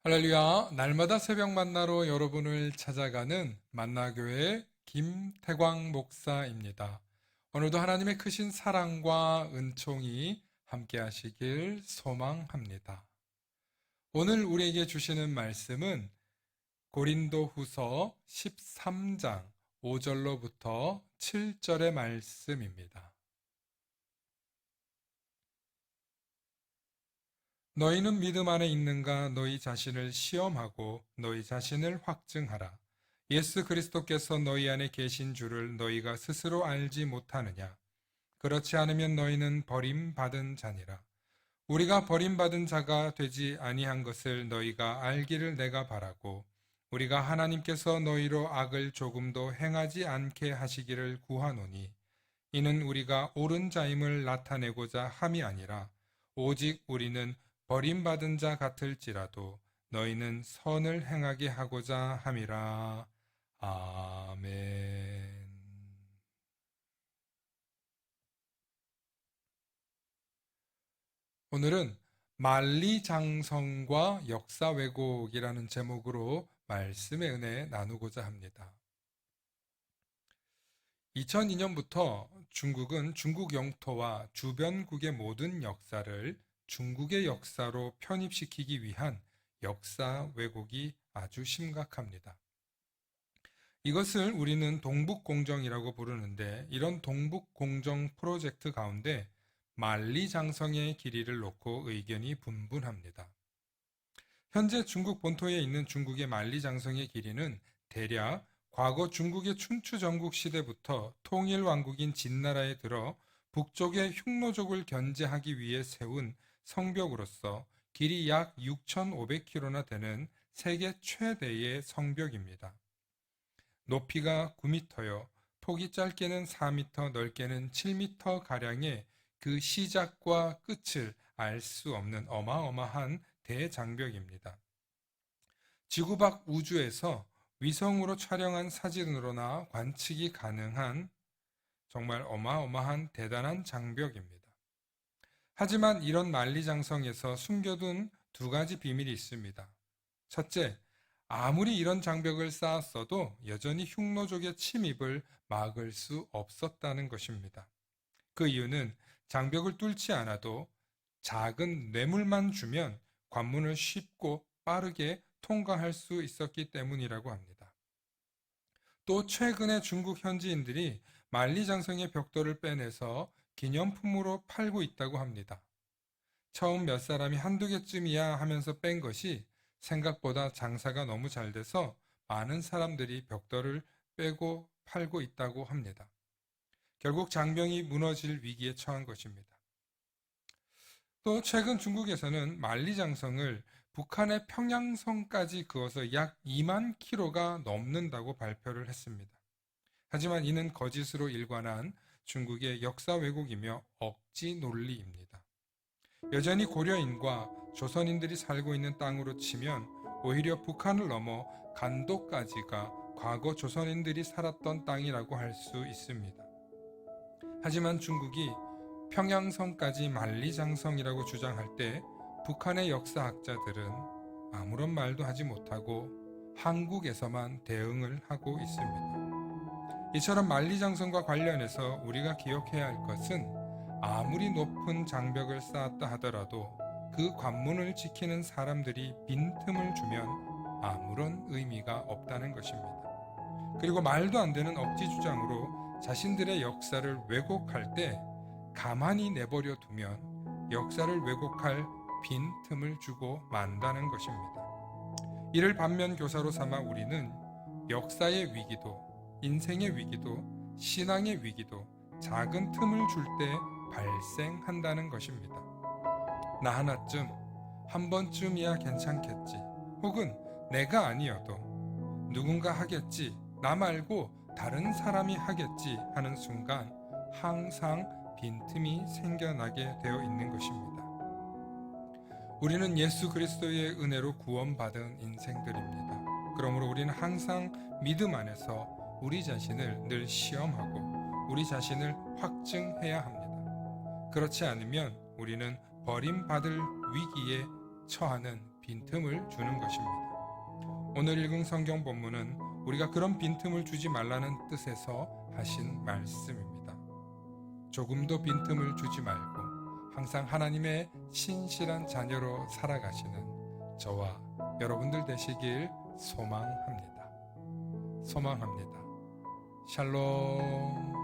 할렐루야, 날마다 새벽 만나러 여러분을 찾아가는 만나교회 김태광 목사입니다. 오늘도 하나님의 크신 사랑과 은총이 함께 하시길 소망합니다. 오늘 우리에게 주시는 말씀은 고린도 후서 13장 5절로부터 7절의 말씀입니다. 너희는 믿음 안에 있는가? 너희 자신을 시험하고 너희 자신을 확증하라. 예수 그리스도께서 너희 안에 계신 줄을 너희가 스스로 알지 못하느냐? 그렇지 않으면 너희는 버림받은 자니라. 우리가 버림받은 자가 되지 아니한 것을 너희가 알기를 내가 바라고, 우리가 하나님께서 너희로 악을 조금도 행하지 않게 하시기를 구하노니, 이는 우리가 옳은 자임을 나타내고자 함이 아니라 오직 우리는 버림받은 자 같을지라도 너희는 선을 행하게 하고자 함이라. 아멘. 오늘은 만리장성과 역사 왜곡이라는 제목으로 말씀의 은혜 나누고자 합니다. 2002년부터 중국은 중국 영토와 주변국의 모든 역사를 중국의 역사로 편입시키기 위한 역사 왜곡이 아주 심각합니다. 이것을 우리는 동북공정이라고 부르는데, 이런 동북공정 프로젝트 가운데 만리장성의 길이를 놓고 의견이 분분합니다. 현재 중국 본토에 있는 중국의 만리장성의 길이는 대략 과거 중국의 춘추전국 시대부터 통일왕국인 진나라에 들어 북쪽의 흉노족을 견제하기 위해 세운 성벽으로서 길이 약 6,500km나 되는 세계 최대의 성벽입니다. 높이가 9m여 폭이 짧게는 4m, 넓게는 7m가량의 그 시작과 끝을 알 수 없는 어마어마한 대장벽입니다. 지구 밖 우주에서 위성으로 촬영한 사진으로나 관측이 가능한 정말 어마어마한 대단한 장벽입니다. 하지만 이런 만리장성에서 숨겨둔 두 가지 비밀이 있습니다. 첫째, 아무리 이런 장벽을 쌓았어도 여전히 흉노족의 침입을 막을 수 없었다는 것입니다. 그 이유는 장벽을 뚫지 않아도 작은 뇌물만 주면 관문을 쉽고 빠르게 통과할 수 있었기 때문이라고 합니다. 또 최근에 중국 현지인들이 만리장성의 벽돌을 빼내서 기념품으로 팔고 있다고 합니다. 처음 몇 사람이 한두 개쯤이야 하면서 뺀 것이 생각보다 장사가 너무 잘 돼서 많은 사람들이 벽돌을 빼고 팔고 있다고 합니다. 결국 장벽이 무너질 위기에 처한 것입니다. 또 최근 중국에서는 만리장성을 북한의 평양성까지 그어서 약 2만 킬로가 넘는다고 발표를 했습니다. 하지만 이는 거짓으로 일관한 중국의 역사 왜곡이며 억지 논리입니다. 여전히 고려인과 조선인들이 살고 있는 땅으로 치면 오히려 북한을 넘어 간도까지가 과거 조선인들이 살았던 땅이라고 할 수 있습니다. 하지만 중국이 평양성까지 만리장성이라고 주장할 때 북한의 역사학자들은 아무런 말도 하지 못하고 한국에서만 대응을 하고 있습니다. 이처럼 만리장성과 관련해서 우리가 기억해야 할 것은 아무리 높은 장벽을 쌓았다 하더라도 그 관문을 지키는 사람들이 빈틈을 주면 아무런 의미가 없다는 것입니다. 그리고 말도 안 되는 억지 주장으로 자신들의 역사를 왜곡할 때 가만히 내버려 두면 역사를 왜곡할 빈틈을 주고 만다는 것입니다. 이를 반면교사로 삼아 우리는 역사의 위기도, 인생의 위기도, 신앙의 위기도 작은 틈을 줄 때 발생한다는 것입니다. 나 하나쯤, 한 번쯤이야 괜찮겠지, 혹은 내가 아니어도 누군가 하겠지, 나 말고 다른 사람이 하겠지 하는 순간 항상 빈틈이 생겨나게 되어 있는 것입니다. 우리는 예수 그리스도의 은혜로 구원받은 인생들입니다. 그러므로 우리는 항상 믿음 안에서 우리 자신을 늘 시험하고 우리 자신을 확증해야 합니다. 그렇지 않으면 우리는 버림받을 위기에 처하는 빈틈을 주는 것입니다. 오늘 읽은 성경 본문은 우리가 그런 빈틈을 주지 말라는 뜻에서 하신 말씀입니다. 조금도 빈틈을 주지 말고 항상 하나님의 신실한 자녀로 살아가시는 저와 여러분들 되시길 소망합니다. 샬롬.